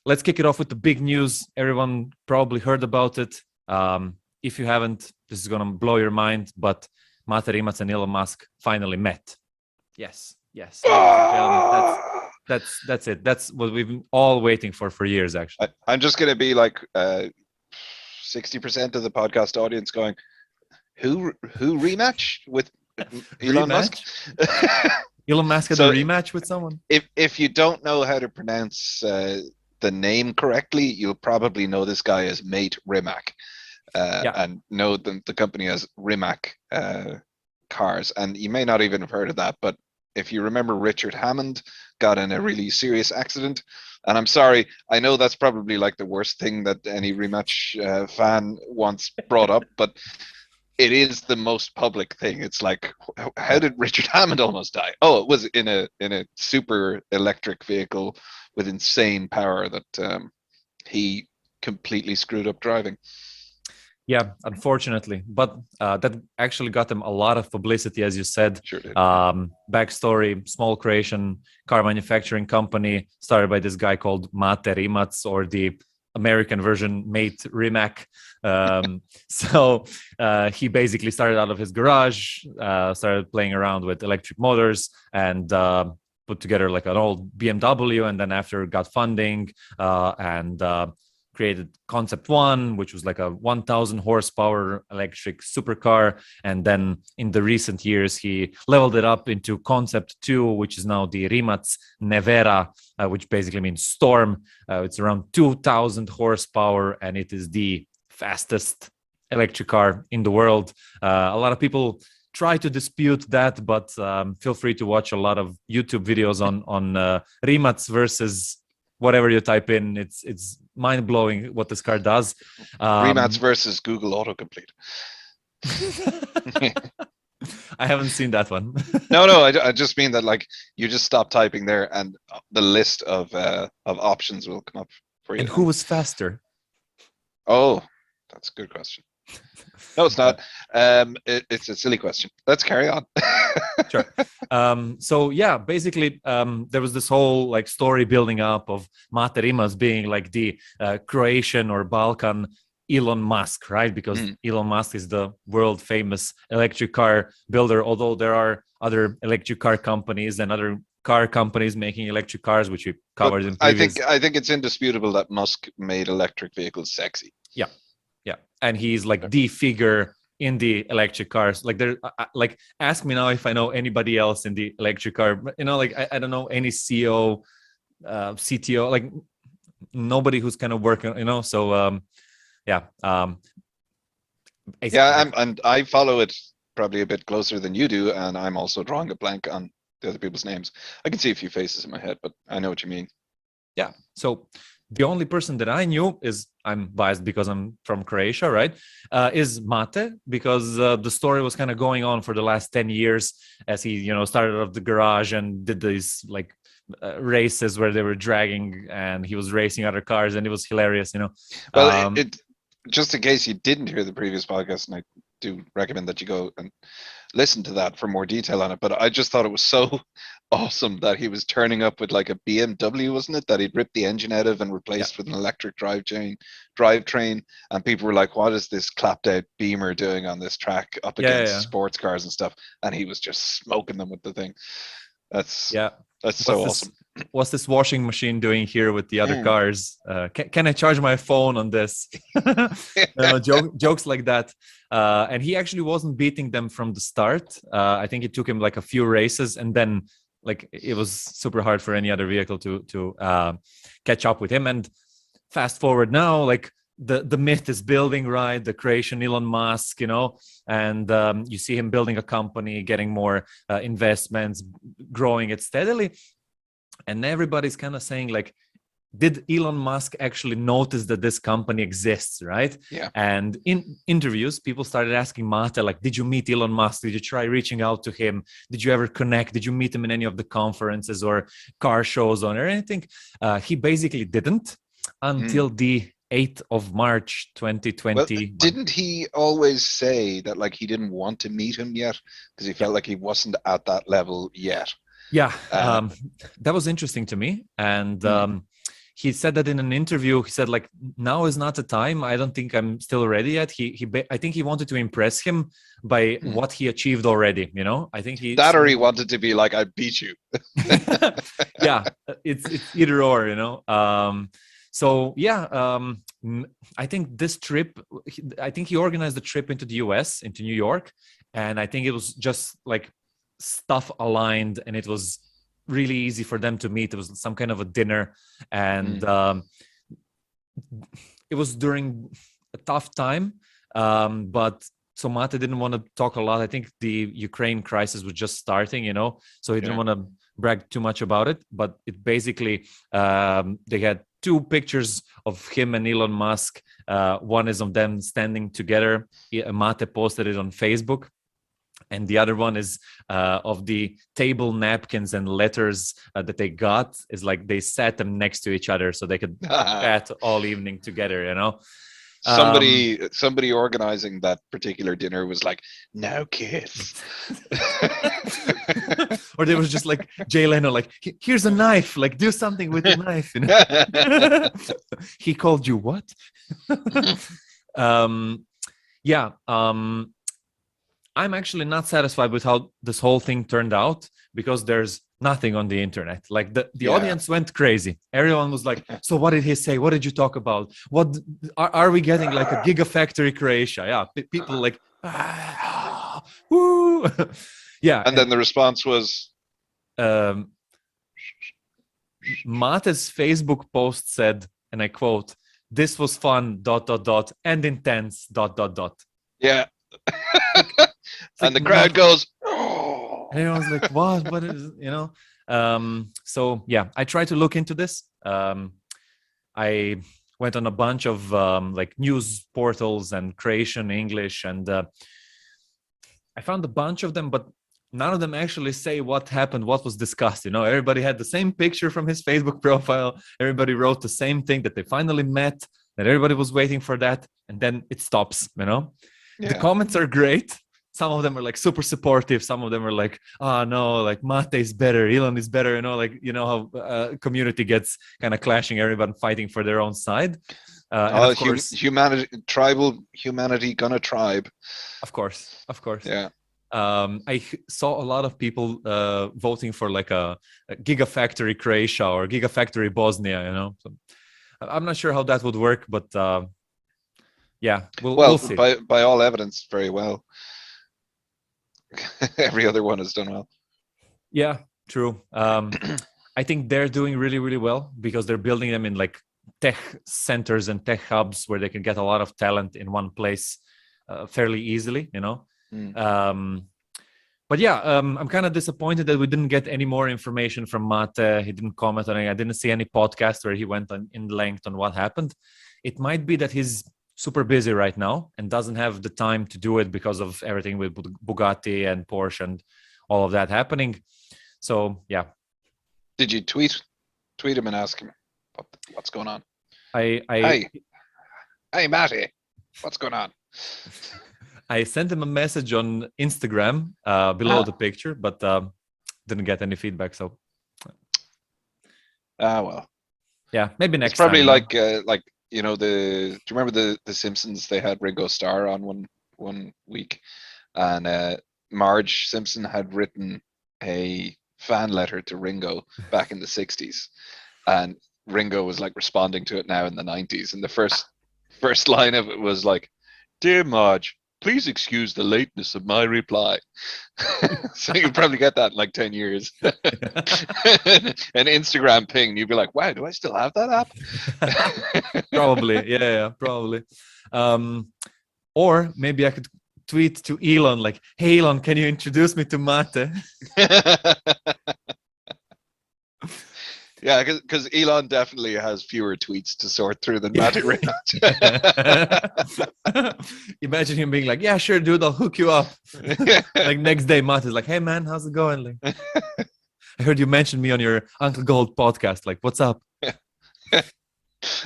let's kick it off with the big news. Everyone probably heard about it. If you haven't, this is going to blow your mind, but Mate Rimac and Elon Musk finally met. Yes, ladies and gentlemen, that's it. That's what we've been all waiting for years, actually. I'm just going to be like 60% of the podcast audience going, who rematch with Elon Musk? Elon Musk had a rematch with someone? If you don't know how to pronounce the name correctly, you'll probably know this guy as Mate Rimac. And know the company as Rimac cars. And you may not even have heard of that, but if you remember, Richard Hammond got in a really serious accident. And I'm sorry, I know that's probably like the worst thing that any rematch fan wants brought up, but it is the most public thing. It's like, how did Richard Hammond almost die? Oh, it was in a super electric vehicle with insane power that he completely screwed up driving. Yeah, unfortunately, but that actually got them a lot of publicity, as you said. Sure did. Backstory: small Croatian car manufacturing company started by this guy called Mate Rimac, or the American version Mate Rimac. So he basically started out of his garage, started playing around with electric motors, and put together like an old BMW, and then after got funding and created Concept 1, which was like a 1,000 horsepower electric supercar. And then in the recent years, he leveled it up into Concept 2, which is now the Rimac Nevera, which basically means storm. It's around 2,000 horsepower, and it is the fastest electric car in the world. A lot of people try to dispute that, but feel free to watch a lot of YouTube videos on Rimac versus whatever you type in. It's mind-blowing what this car does. Rimac versus Google autocomplete. I haven't seen that one. No, I just mean that like you just stop typing there and the list of options will come up for you. And who was faster? Oh, that's a good question. No, it's not. It's a silly question. Let's carry on. Sure. So yeah, basically, there was this whole like story building up of Mate Rimac being like the Croatian or Balkan Elon Musk, right? Because Elon Musk is the world famous electric car builder, although there are other electric car companies and other car companies making electric cars, which we covered in previous. I think it's indisputable that Musk made electric vehicles sexy. Yeah. And he's like the figure in the electric cars. Like like ask me now if I know anybody else in the electric car. You know, like I don't know any CEO, CTO, like nobody who's kind of working. You know, so yeah. And I follow it probably a bit closer than you do, and I'm also drawing a blank on the other people's names. I can see a few faces in my head, but I know what you mean. Yeah. So the only person that I knew is, I'm biased because I'm from Croatia, right? Is Mate, because the story was kind of going on for the last 10 years as he, started out of the garage and did these like races where they were dragging and he was racing other cars, and it was hilarious, Well, just in case you didn't hear the previous podcast, and I do recommend that you go and listen to that for more detail on it, but I just thought it was so awesome that he was turning up with like a BMW, wasn't it, that he'd ripped the engine out of and replaced with an electric drivetrain, and people were like, what is this clapped out Beamer doing on this track up against sports cars and stuff, and he was just smoking them with the thing. That's so awesome. What's this washing machine doing here with the other cars? Can I charge my phone on this? Jokes like that. And he actually wasn't beating them from the start. I think it took him like a few races, and then like it was super hard for any other vehicle to catch up with him. And fast forward now, like the myth is building, right? The Croatian Elon Musk, and you see him building a company, getting more investments, growing it steadily. And everybody's kind of saying like, did Elon Musk actually notice that this company exists, right? Yeah. And in interviews, people started asking Mate, like, did you meet Elon Musk? Did you try reaching out to him? Did you ever connect? Did you meet him in any of the conferences or car shows or anything? He basically didn't until the 8th of March 2020. Well, didn't he always say that like he didn't want to meet him yet because he felt like he wasn't at that level yet? Yeah, that was interesting to me. And he said that in an interview. He said like, now is not the time. I don't think I'm still ready yet. I think he wanted to impress him by what he achieved already. You know, I think he wanted to be like, I beat you. Yeah, it's either or, you know. So yeah, I think this trip, I think he organized the trip into the US, into New York, and I think it was just like stuff aligned, and it was really easy for them to meet. It was some kind of a dinner, and it was during a tough time, but so Mate didn't want to talk a lot. I think the Ukraine crisis was just starting, you know, so he didn't want to brag too much about it. But it basically, they had 2 pictures of him and Elon Musk. One is of them standing together. Mate posted it on Facebook. And the other one is of the table napkins and letters that they got. Is like they sat them next to each other so they could chat all evening together, you know. Somebody organizing that particular dinner was like, no kiss. Or there was just like Jay Leno, like, here's a knife, like do something with the knife, you know? He called you what? I'm actually not satisfied with how this whole thing turned out, because there's nothing on the internet. Like the audience went crazy. Everyone was like, so what did he say? What did you talk about? What are we getting, like a gigafactory Croatia? Yeah, people like, woo. Yeah. And then the response was, Mate's Facebook post said, and I quote, "This was fun, ... and intense, ... Yeah. And the crowd goes, oh. And everyone's like, what is, you know? So yeah, I tried to look into this. I went on a bunch of like news portals and Croatian English, and I found a bunch of them, but none of them actually say what happened, what was discussed. You know, everybody had the same picture from his Facebook profile. Everybody wrote the same thing, that they finally met, that everybody was waiting for that, and then it stops, you know? Yeah. The comments are great. Some of them are like super supportive. Some of them are like, oh no, like Mate is better, Elon is better. You know, like, you know how community gets kind of clashing, everyone fighting for their own side. And of course, tribal humanity gonna tribe. Of course. Yeah. I saw a lot of people voting for like a gigafactory Croatia or gigafactory Bosnia. You know, so I'm not sure how that would work, but yeah, we'll see. By all evidence, very well. Every other one has done well. Yeah, true. I think they're doing really, really well because they're building them in like tech centers and tech hubs where they can get a lot of talent in one place fairly easily, you know. But yeah, I'm kind of disappointed that we didn't get any more information from Mate. He didn't comment on it. I didn't see any podcast where he went in length on what happened. It might be that he's super busy right now and doesn't have the time to do it because of everything with Bugatti and Porsche and all of that happening. So yeah. Did you tweet him and ask him what's going on? Hey Matty, what's going on? I sent him a message on Instagram below the picture, but didn't get any feedback. So well, yeah, maybe next. It's probably time, like you know, do you remember the Simpsons? They had Ringo Starr on one week, and Marge Simpson had written a fan letter to Ringo back in the 60s, and Ringo was like responding to it now in the 90s, and the first line of it was like, "Dear Marge, please excuse the lateness of my reply." So you'll probably get that in like 10 years. An Instagram ping, you'd be like, wow, do I still have that app? Probably. Yeah, probably. Or maybe I could tweet to Elon like, hey Elon, can you introduce me to Mate? Yeah, because Elon definitely has fewer tweets to sort through than Mate Rimac. Imagine him being like, yeah, sure, dude, I'll hook you up. Like next day, Mate is like, hey man, how's it going? Like, I heard you mentioned me on your Uncle Gold podcast. Like, what's up?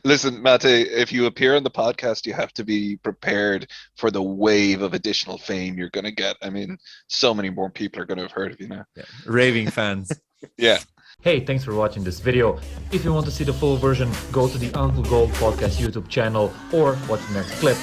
Listen, Mate, if you appear on the podcast, you have to be prepared for the wave of additional fame you're going to get. I mean, so many more people are going to have heard of you now. Yeah. Raving fans. Yeah. Hey, thanks for watching this video. If you want to see the full version, go to the Uncle Gold Podcast YouTube channel or watch the next clip.